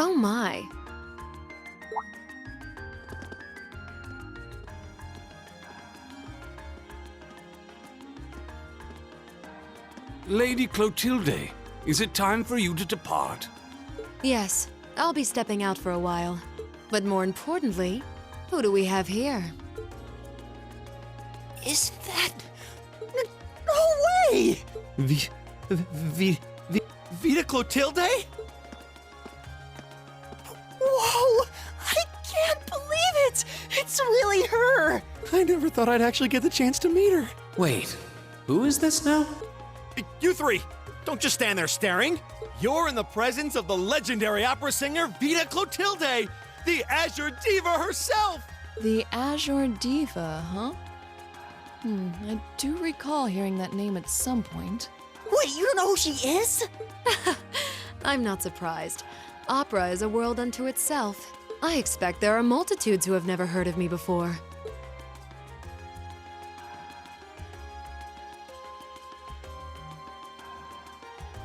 Oh my. Lady Clotilde, is it time for you to depart? Yes, I'll be stepping out for a while. But more importantly, who do we have here? Is that... No way! Vita Clotilde? Whoa! I can't believe it! It's really her! I never thought I'd actually get the chance to meet her. Wait, who is this now? You three, don't just stand there staring. You're in the presence of the legendary opera singer Vita Clotilde, the Azure Diva herself! The Azure Diva, huh? I do recall hearing that name at some point. Wait, you don't know who she is? I'm not surprised. Opera is a world unto itself. I expect there are multitudes who have never heard of me before.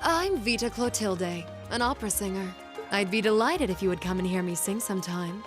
I'm Vita Clotilde, an opera singer. I'd be delighted if you would come and hear me sing sometime.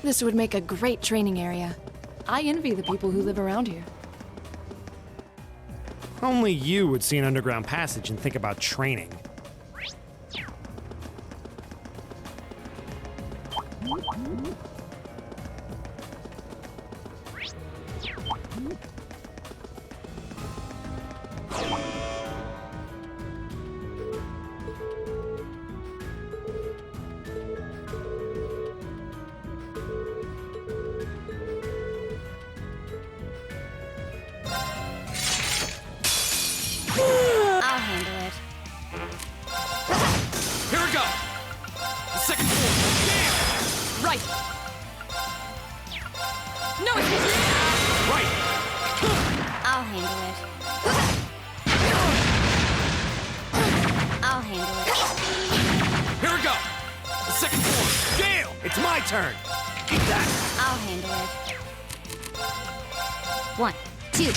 This would make a great training area. I envy the people who live around here. Only you would see an underground passage and think about training. I'll handle it. Here we go! The second floor! Right! No, it's Right! I'll handle it. I'll handle it. Here we go! The second floor! Gale! It's my turn! Eat that! I'll handle it. 1, 2.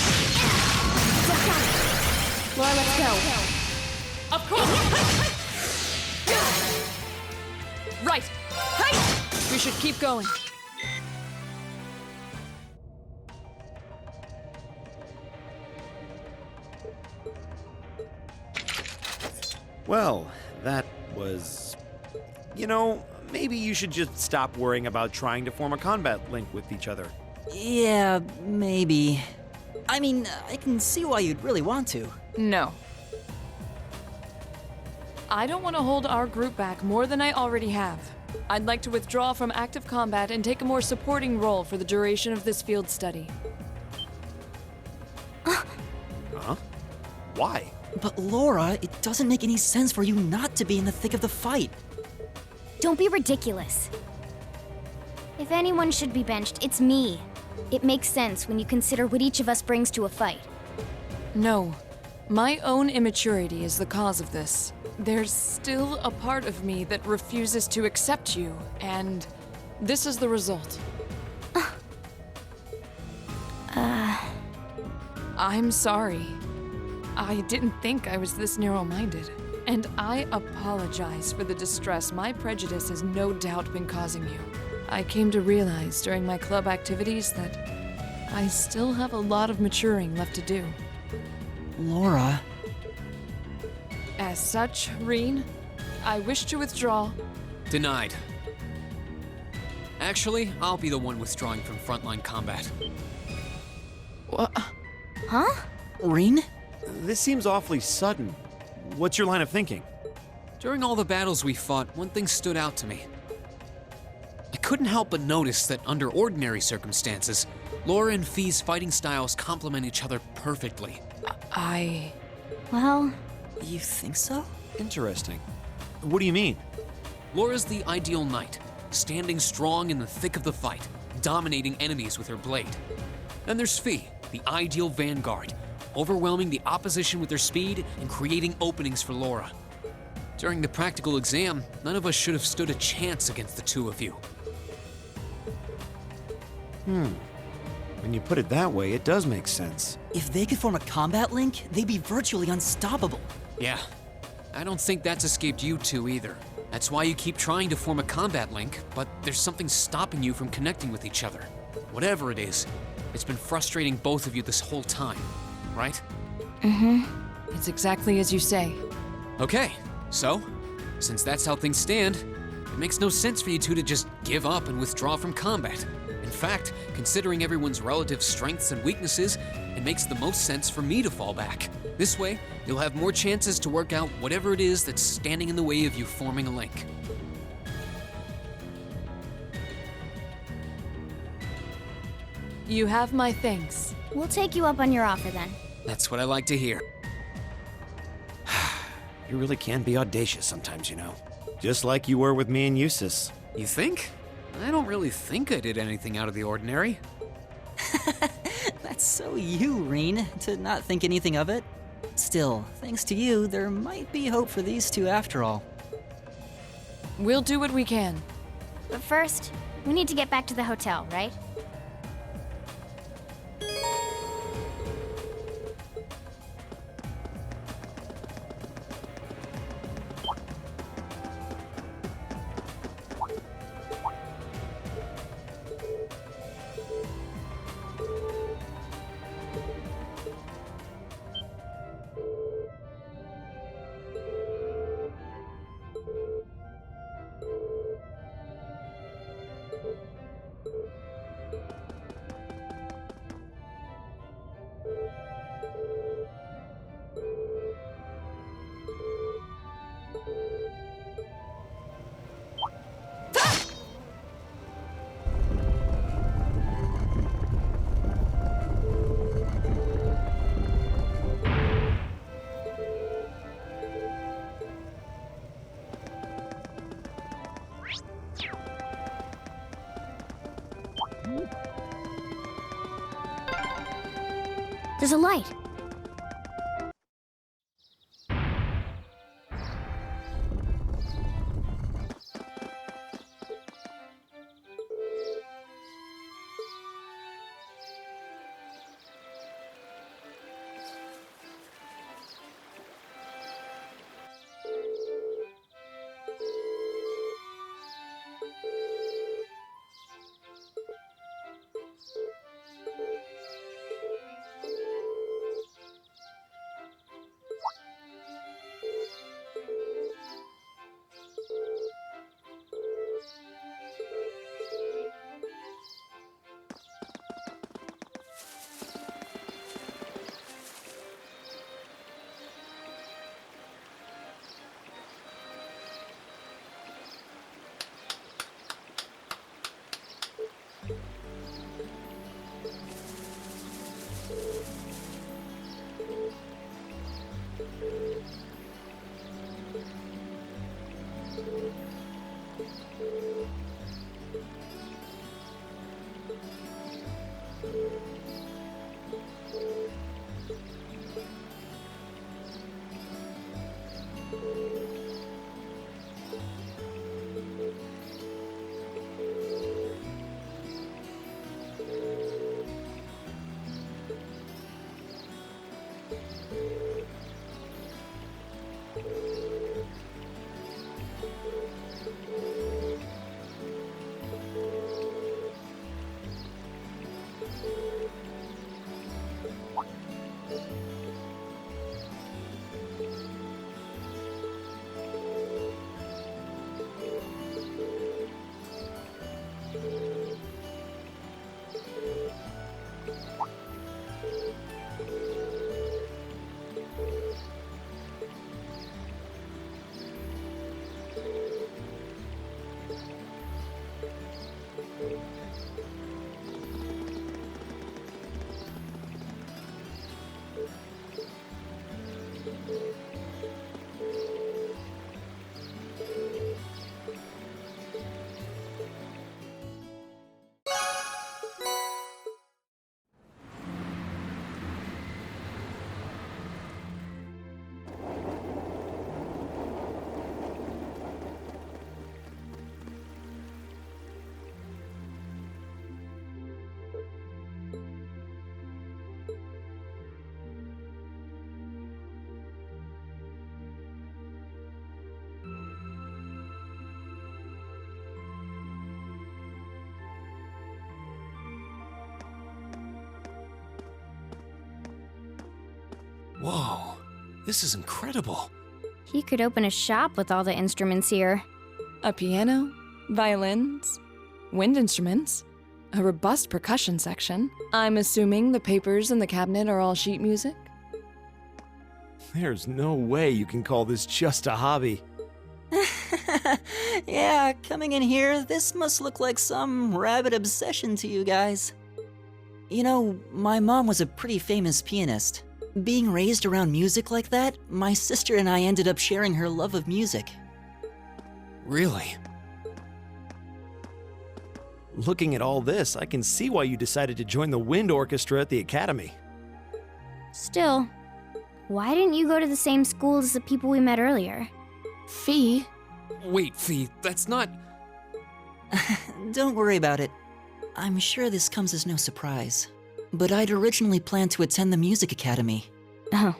Laura, let's go. Of course! Right! Hey! We should keep going. Well, that was... You know, maybe you should just stop worrying about trying to form a combat link with each other. Yeah, maybe. I mean, I can see why you'd really want to. No. I don't want to hold our group back more than I already have. I'd like to withdraw from active combat and take a more supporting role for the duration of this field study. Huh? Why? But Laura, it doesn't make any sense for you not to be in the thick of the fight. Don't be ridiculous. If anyone should be benched, it's me. It makes sense when you consider what each of us brings to a fight. No. My own immaturity is the cause of this. There's still a part of me that refuses to accept you, and this is the result. I'm sorry. I didn't think I was this narrow-minded. And I apologize for the distress my prejudice has no doubt been causing you. I came to realize during my club activities that I still have a lot of maturing left to do. Laura. As such, Reen, I wish to withdraw. Denied. Actually, I'll be the one withdrawing from frontline combat. Huh? Reen? This seems awfully sudden. What's your line of thinking? During all the battles we fought, one thing stood out to me. I couldn't help but notice that under ordinary circumstances, Laura and Fee's fighting styles complement each other perfectly. Well, You think so? Interesting. What do you mean? Laura's the ideal knight, standing strong in the thick of the fight, dominating enemies with her blade. Then there's Fee, the ideal vanguard, overwhelming the opposition with her speed and creating openings for Laura. During the practical exam, none of us should have stood a chance against the two of you. When you put it that way, it does make sense. If they could form a combat link, they'd be virtually unstoppable. Yeah, I don't think that's escaped you two either. That's why you keep trying to form a combat link, but there's something stopping you from connecting with each other. Whatever it is, it's been frustrating both of you this whole time, right? It's exactly as you say. Okay, so, since that's how things stand, it makes no sense for you two to just give up and withdraw from combat. In fact, considering everyone's relative strengths and weaknesses, it makes the most sense for me to fall back. This way, you'll have more chances to work out whatever it is that's standing in the way of you forming a link. You have my thanks. we'll take you up on your offer then. That's what I like to hear. You really can be audacious sometimes, you know. Just like you were with me and Eustace. You think? I don't really think I did anything out of the ordinary. That's so you, Reen, to not think anything of it. Still, thanks to you, there might be hope for these two after all. We'll do what we can. But first, we need to get back to the hotel, right? There's a light. Whoa, this is incredible. He could open a shop with all the instruments here. A piano, violins, wind instruments, a robust percussion section. I'm assuming the papers in the cabinet are all sheet music? There's no way you can call this just a hobby. Yeah, coming in here, this must look like some rabid obsession to you guys. You know, my mom was a pretty famous pianist. Being raised around music like that, my sister and I ended up sharing her love of music. Really? Looking at all this, I can see why you decided to join the wind orchestra at the academy. Still, why didn't you go to the same school as the people we met earlier? Fee? Wait, Fee, that's not. Don't worry about it. I'm sure this comes as no surprise. But I'd originally planned to attend the music academy. Oh.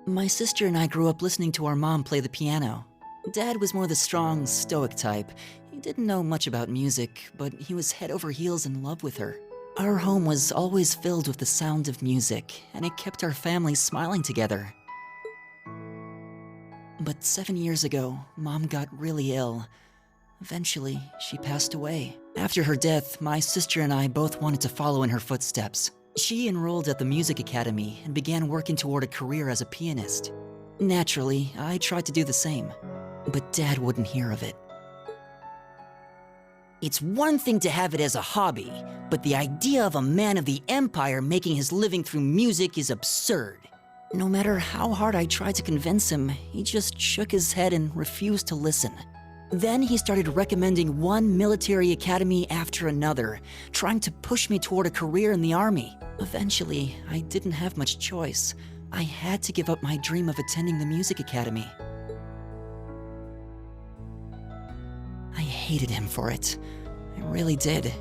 My sister and I grew up listening to our mom play the piano. Dad was more the strong, stoic type. He didn't know much about music, but he was head over heels in love with her. Our home was always filled with the sound of music, and it kept our family smiling together. But 7 years ago, Mom got really ill. Eventually, she passed away. After her death, my sister and I both wanted to follow in her footsteps. She enrolled at the music academy and began working toward a career as a pianist. Naturally, I tried to do the same, but Dad wouldn't hear of it. It's one thing to have it as a hobby, but the idea of a man of the Empire making his living through music is absurd. No matter how hard I tried to convince him, he just shook his head and refused to listen. Then he started recommending one military academy after another, trying to push me toward a career in the army. Eventually, I didn't have much choice. I had to give up my dream of attending the music academy. I hated him for it. I really did.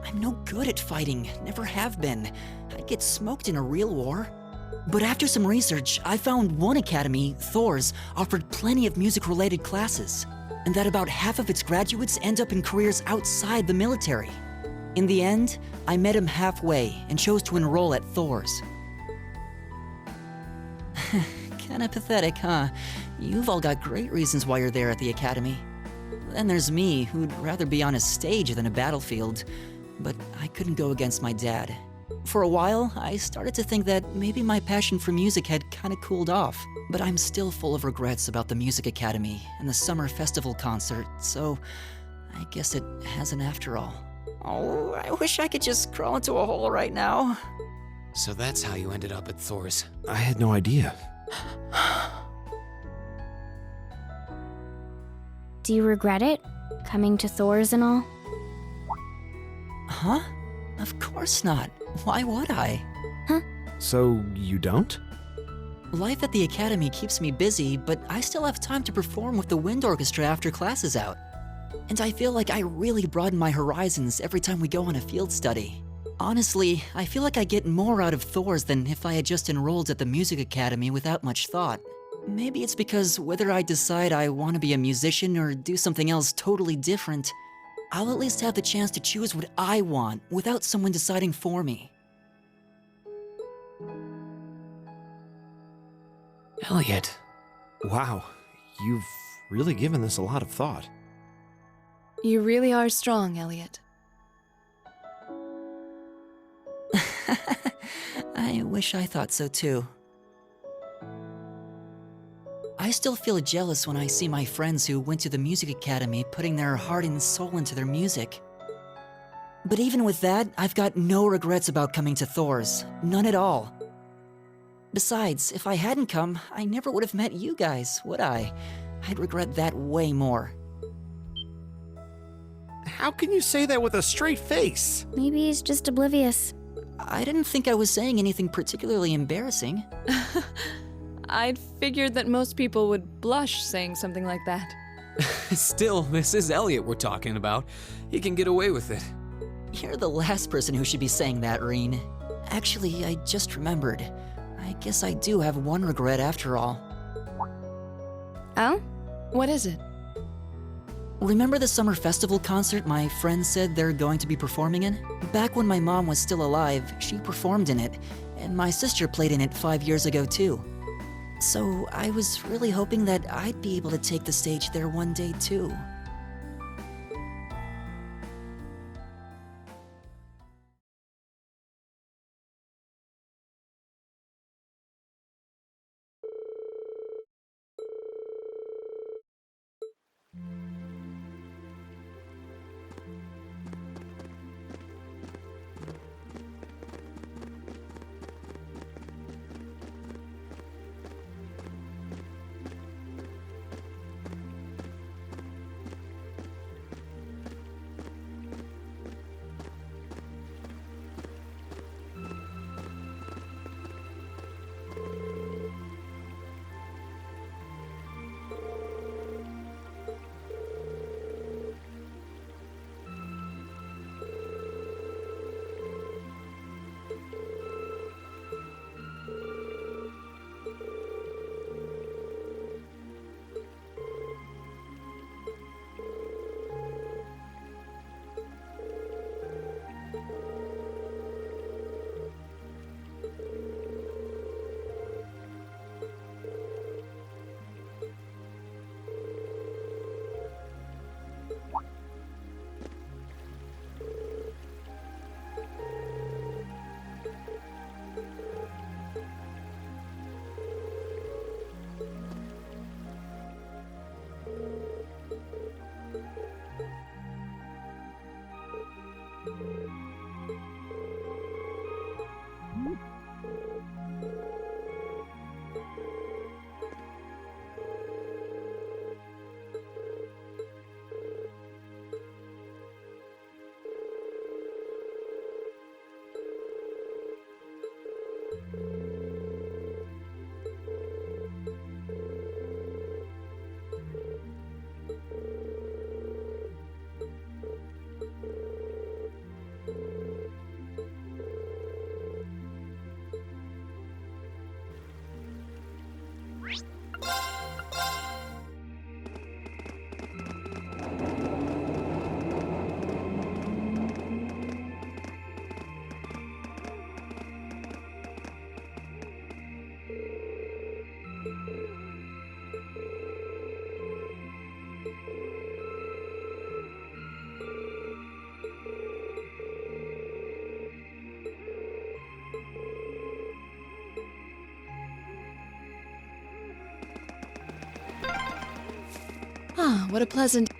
I'm no good at fighting, never have been. I'd get smoked in a real war. But after some research, I found one academy, Thor's, offered plenty of music-related classes, and that about half of its graduates end up in careers outside the military. In the end, I met him halfway and chose to enroll at Thor's. Kinda pathetic, huh? You've all got great reasons why you're there at the academy. Then there's me, who'd rather be on a stage than a battlefield, but I couldn't go against my dad. For a while, I started to think that maybe my passion for music had kinda cooled off, but I'm still full of regrets about the music academy and the summer festival concert, so I guess it hasn't after all. Oh, I wish I could just crawl into a hole right now. So that's how you ended up at Thor's. I had no idea. Do you regret it? Coming to Thor's and all? Huh? Of course not. Why would I? So, you don't? Life at the academy keeps me busy, but I still have time to perform with the wind orchestra after class is out. And I feel like I really broaden my horizons every time we go on a field study. Honestly, I feel like I get more out of Thor's than if I had just enrolled at the music academy without much thought. Maybe it's because whether I decide I want to be a musician or do something else totally different, I'll at least have the chance to choose what I want without someone deciding for me. Elliot. Wow, you've really given this a lot of thought. You really are strong, Elliot. I wish I thought so too. I still feel jealous when I see my friends who went to the music academy putting their heart and soul into their music. But even with that, I've got no regrets about coming to Thor's. None at all. Besides, if I hadn't come, I never would have met you guys, would I? I'd regret that way more. How can you say that with a straight face? Maybe he's just oblivious. I didn't think I was saying anything particularly embarrassing. I'd figured that most people would blush saying something like that. Still, this is Elliot we're talking about. He can get away with it. You're the last person who should be saying that, Reen. Actually, I just remembered. I guess I do have one regret after all. Oh? What is it? Remember the summer festival concert my friends said they're going to be performing in? Back when my mom was still alive, she performed in it, and my sister played in it 5 years ago too. So I was really hoping that I'd be able to take the stage there one day too. Ah, what a pleasant...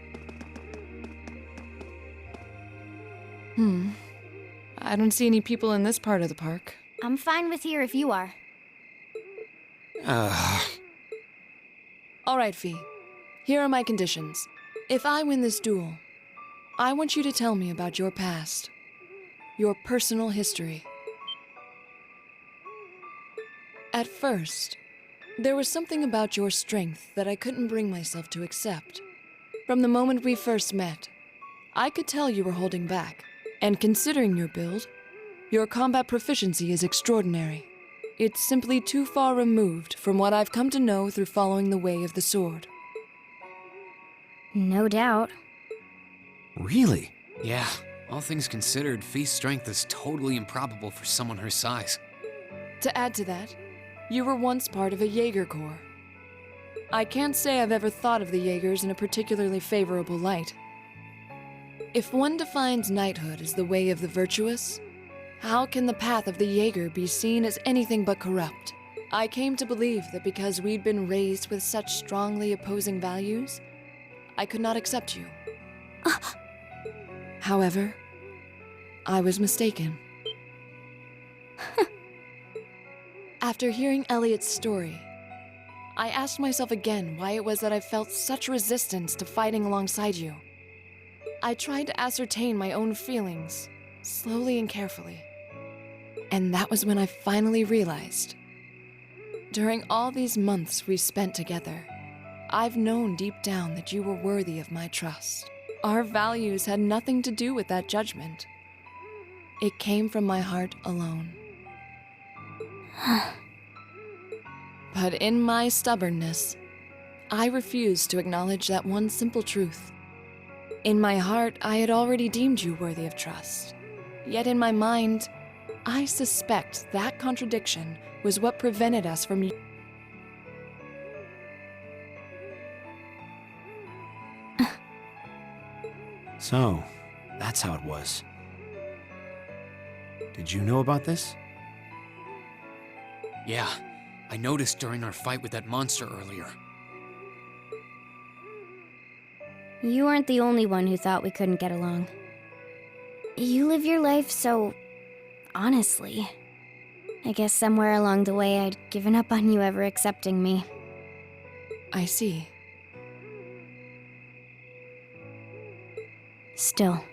I don't see any people in this part of the park. I'm fine with here if you are. All right, Fee. Here are my conditions. If I win this duel, I want you to tell me about your past. Your personal history. At first, there was something about your strength that I couldn't bring myself to accept. From the moment we first met, I could tell you were holding back. And considering your build, your combat proficiency is extraordinary. It's simply too far removed from what I've come to know through following the way of the sword. No doubt. Really? Yeah, all things considered, Fee's strength is totally improbable for someone her size. To add to that, you were once part of a Jaeger Corps. I can't say I've ever thought of the Jaegers in a particularly favorable light. If one defines knighthood as the way of the virtuous, how can the path of the Jaeger be seen as anything but corrupt? I came to believe that because we'd been raised with such strongly opposing values, I could not accept you. However, I was mistaken. After hearing Elliot's story, I asked myself again why it was that I felt such resistance to fighting alongside you. I tried to ascertain my own feelings, slowly and carefully. And that was when I finally realized. During all these months we spent together, I've known deep down that you were worthy of my trust. Our values had nothing to do with that judgment. It came from my heart alone. But in my stubbornness, I refused to acknowledge that one simple truth. In my heart, I had already deemed you worthy of trust. Yet in my mind, I suspect that contradiction was what prevented us from. So, that's how it was. Did you know about this? Yeah, I noticed during our fight with that monster earlier. You weren't the only one who thought we couldn't get along. You live your life so honestly. I guess somewhere along the way I'd given up on you ever accepting me. I see. Still.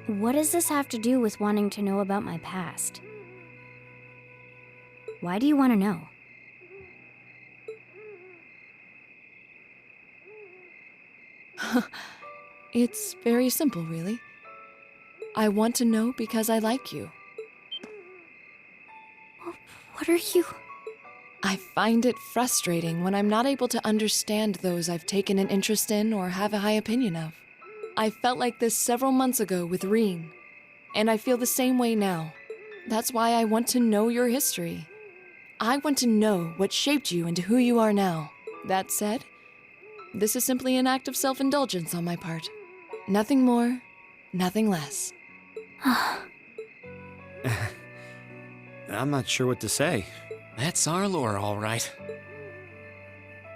What does this have to do with wanting to know about my past? Why do you want to know? It's very simple, really. I want to know because I like you. What are you? I find it frustrating when I'm not able to understand those I've taken an interest in or have a high opinion of. I felt like this several months ago with Reen, and I feel the same way now. That's why I want to know your history. I want to know what shaped you into who you are now. That said, this is simply an act of self-indulgence on my part. Nothing more, nothing less. I'm not sure what to say. That's our lore, all right.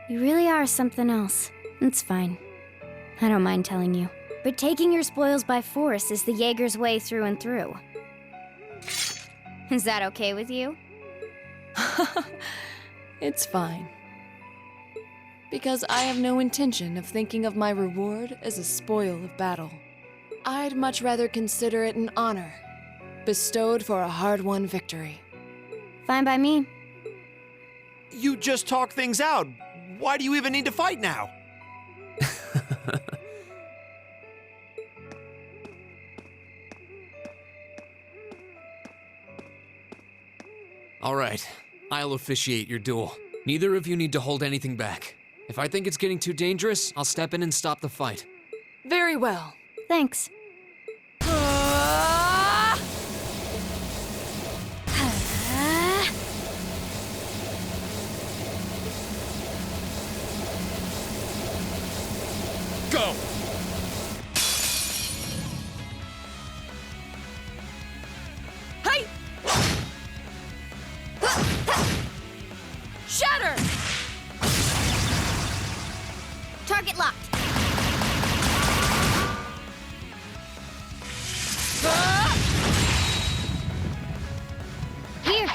You really are something else. It's fine. I don't mind telling you. But taking your spoils by force is the Jaeger's way through and through. Is that okay with you? It's fine. Because I have no intention of thinking of my reward as a spoil of battle. I'd much rather consider it an honor, bestowed for a hard-won victory. Fine by me. You just talk things out. Why do you even need to fight now? All right, I'll officiate your duel. Neither of you need to hold anything back. If I think it's getting too dangerous, I'll step in and stop the fight. Very well. Thanks. Go! Hey! Shatter! Target locked. Here.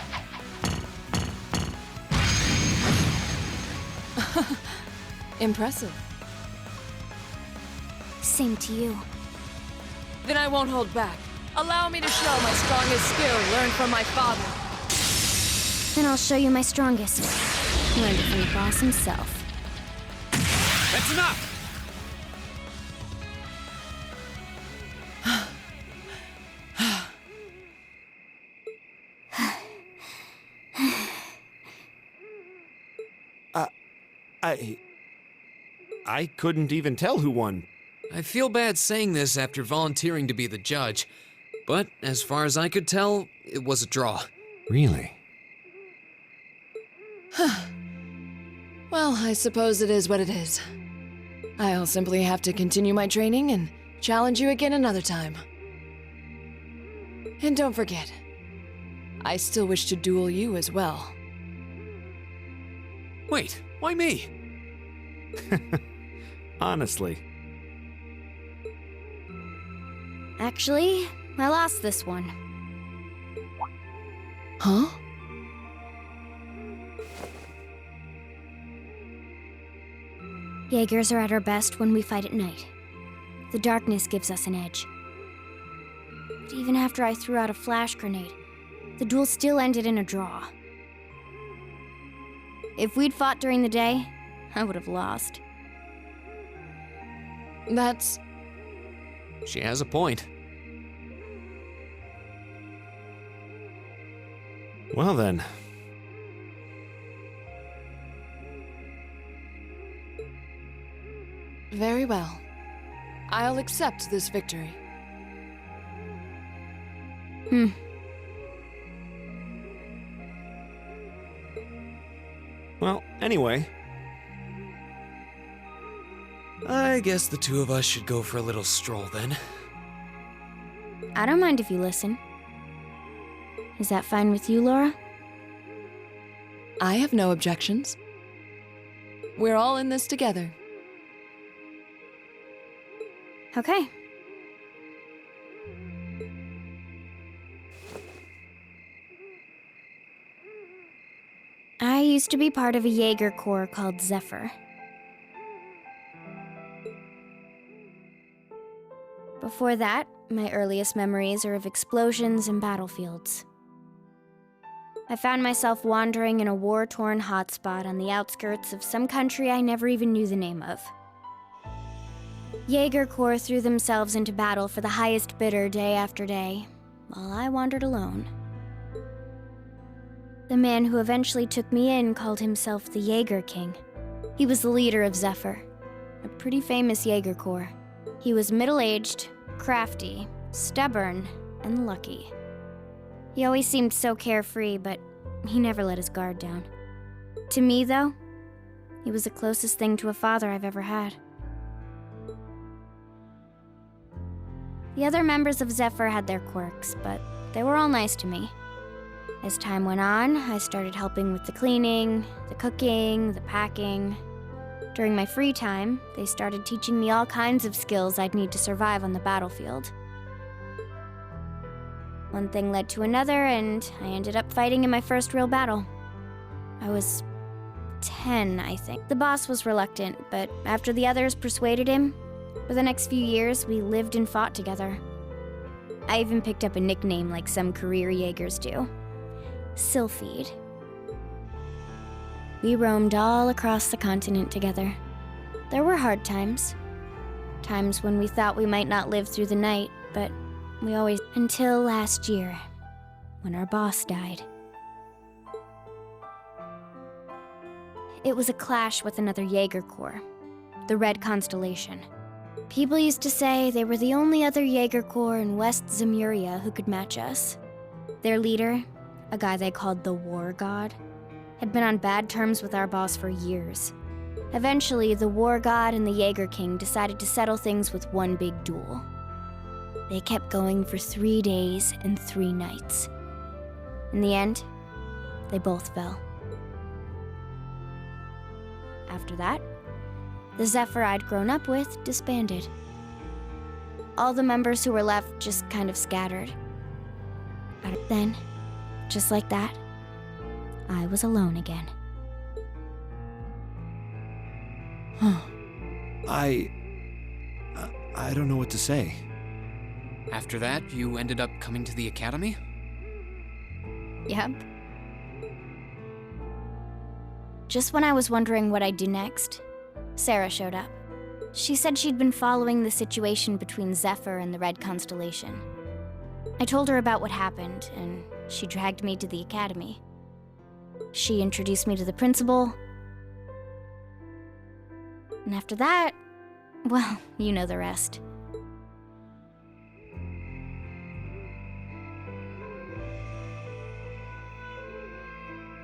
Impressive. Same to you. Then I won't hold back. Allow me to show my strongest skill learned from my father. Then I'll show you my strongest. Learned it from the boss himself. That's enough! I couldn't even tell who won. I feel bad saying this after volunteering to be the judge, but as far as I could tell, it was a draw. Really? Well, I suppose it is what it is. I'll simply have to continue my training and challenge you again another time. And don't forget, I still wish to duel you as well. Wait, why me? Honestly. Actually, I lost this one. Huh? Jaegers are at our best when we fight at night. The darkness gives us an edge. But even after I threw out a flash grenade, the duel still ended in a draw. If we'd fought during the day, I would have lost. That's... She has a point. Well then. Very well. I'll accept this victory. Well, anyway, I guess the two of us should go for a little stroll then. I don't mind if you listen. Is that fine with you, Laura? I have no objections. We're all in this together. Okay. I used to be part of a Jaeger Corps called Zephyr. Before that, my earliest memories are of explosions and battlefields. I found myself wandering in a war-torn hotspot on the outskirts of some country I never even knew the name of. Jaeger Corps threw themselves into battle for the highest bidder day after day, while I wandered alone. The man who eventually took me in called himself the Jaeger King. He was the leader of Zephyr, a pretty famous Jaeger Corps. He was middle-aged, crafty, stubborn, and lucky. He always seemed so carefree, but he never let his guard down. To me, though, he was the closest thing to a father I've ever had. The other members of Zephyr had their quirks, but they were all nice to me. As time went on, I started helping with the cleaning, the cooking, the packing. During my free time, they started teaching me all kinds of skills I'd need to survive on the battlefield. One thing led to another, and I ended up fighting in my first real battle. I was 10, I think. The boss was reluctant, but after the others persuaded him, for the next few years, we lived and fought together. I even picked up a nickname like some career Jaegers do. Sylphide. We roamed all across the continent together. There were hard times. Times when we thought we might not live through the night, but we always... Until last year, when our boss died. It was a clash with another Jaeger Corps, the Red Constellation. People used to say they were the only other Jaeger Corps in West Zemuria who could match us. Their leader, a guy they called the War God, had been on bad terms with our boss for years. Eventually, the War God and the Jaeger King decided to settle things with one big duel. They kept going for 3 days and 3 nights. In the end, they both fell. After that, the Zephyr I'd grown up with disbanded. All the members who were left just kind of scattered. Then, just like that, I was alone again. I don't know what to say. After that, you ended up coming to the academy? Yep. Just when I was wondering what I'd do next, Sarah showed up. She said she'd been following the situation between Zephyr and the Red Constellation. I told her about what happened, and she dragged me to the academy. She introduced me to the principal. And after that, well, you know the rest.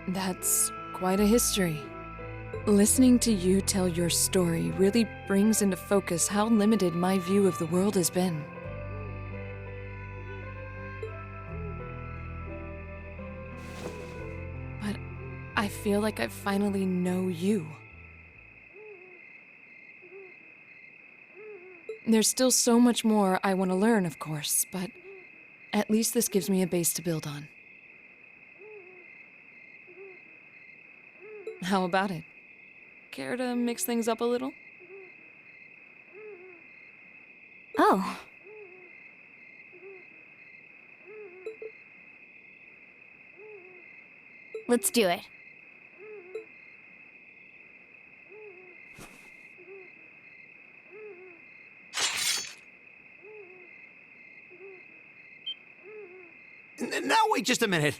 That's quite a history. Listening to you tell your story really brings into focus how limited my view of the world has been. But I feel like I finally know you. There's still so much more I want to learn, of course, but at least this gives me a base to build on. How about it? Care to mix things up a little? Oh. Let's do it. Now wait just a minute.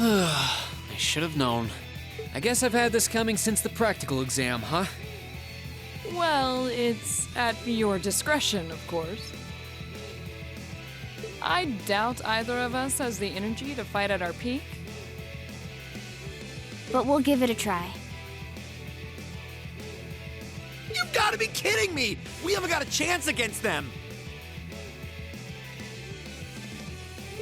I should have known. I guess I've had this coming since the practical exam, huh? Well, it's at your discretion, of course. I doubt either of us has the energy to fight at our peak. But we'll give it a try. You've got to be kidding me! We haven't got a chance against them!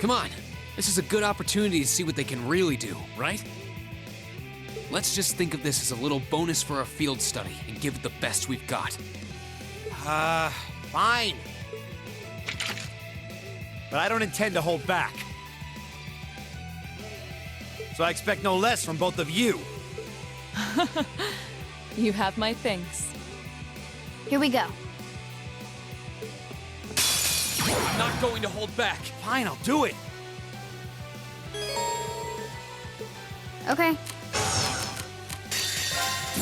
Come on, this is a good opportunity to see what they can really do, right? Let's just think of this as a little bonus for our field study and give it the best we've got. Fine. But I don't intend to hold back. So I expect no less from both of you. You have my thanks. Here we go. I'm not going to hold back. Fine, I'll do it. Okay.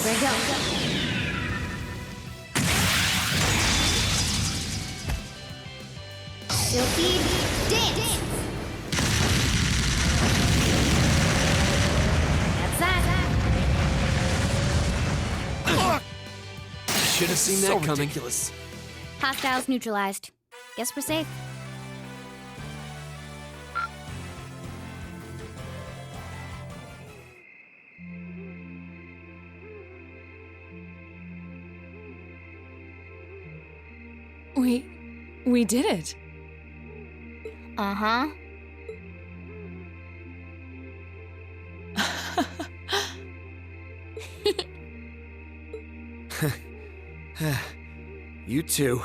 Here we go. Silky dance. That's that. Should have seen So that coming. ridiculous. Hostiles neutralized. Guess we're safe. We did it. Uh-huh. You two.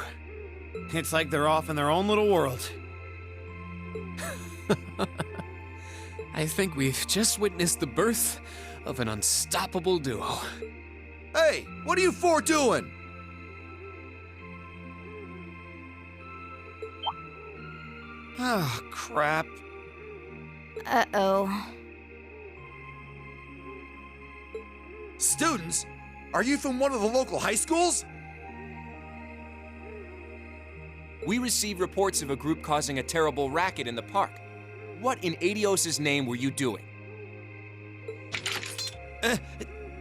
It's like they're off in their own little world. I think we've just witnessed the birth of an unstoppable duo. Hey, what are you four doing? Oh, crap. Uh-oh. Students? Are you from one of the local high schools? We received reports of a group causing a terrible racket in the park. What in Adios' name were you doing?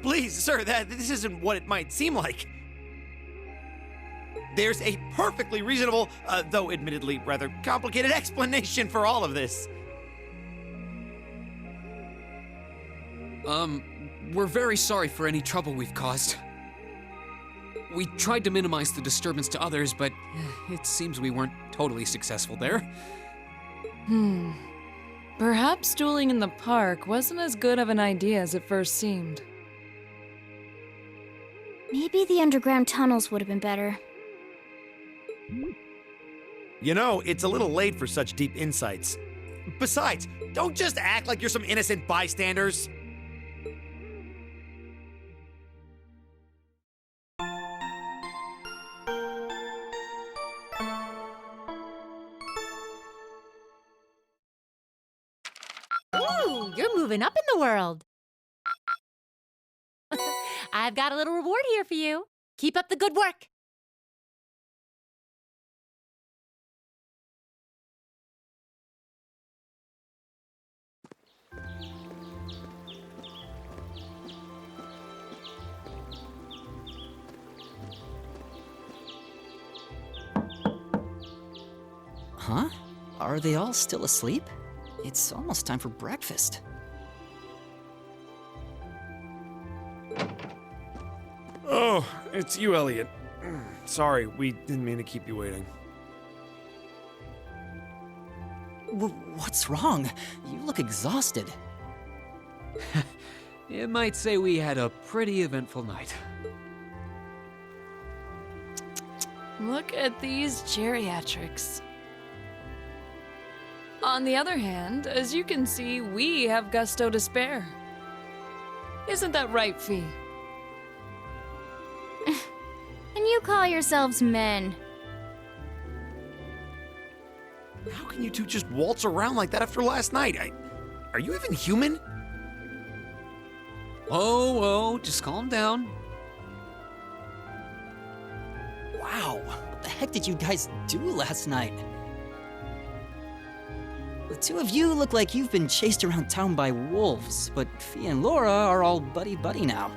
Please, sir, this isn't what it might seem like. There's a perfectly reasonable, though admittedly rather complicated explanation for all of this. We're very sorry for any trouble we've caused. We tried to minimize the disturbance to others, but it seems we weren't totally successful there. Perhaps dueling in the park wasn't as good of an idea as it first seemed. Maybe the underground tunnels would have been better. You know, it's a little late for such deep insights. Besides, don't just act like you're some innocent bystanders. Ooh, you're moving up in the world. I've got a little reward here for you. Keep up the good work. Huh? Are they all still asleep? It's almost time for breakfast. Oh, it's you, Elliot. Sorry, we didn't mean to keep you waiting. What's wrong? You look exhausted. You might say we had a pretty eventful night. Look at these geriatrics. On the other hand, as you can see, we have gusto to spare. Isn't that right, Fee? And you call yourselves men. How can you two just waltz around like that after last night? Are you even human? Whoa, just calm down. Wow, what the heck did you guys do last night? The two of you look like you've been chased around town by wolves, but Fee and Laura are all buddy-buddy now.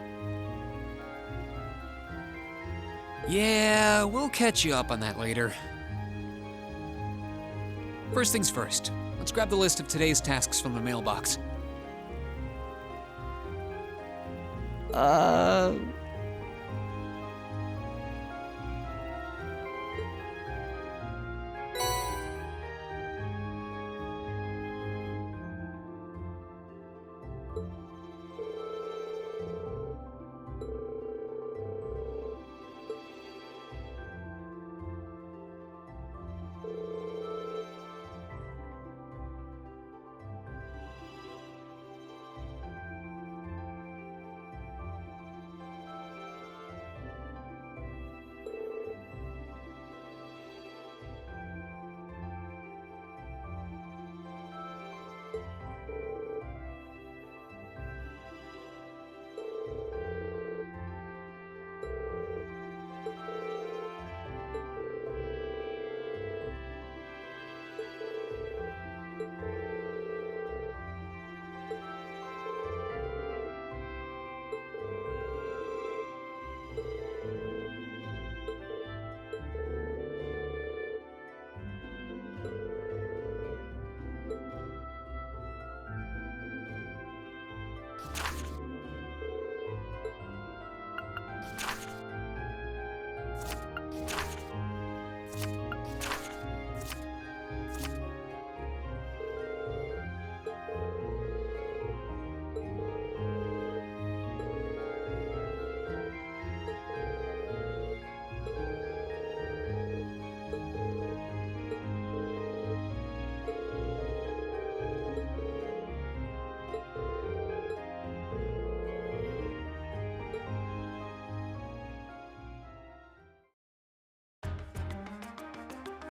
Yeah, we'll catch you up on that later. First things first, let's grab the list of today's tasks from the mailbox.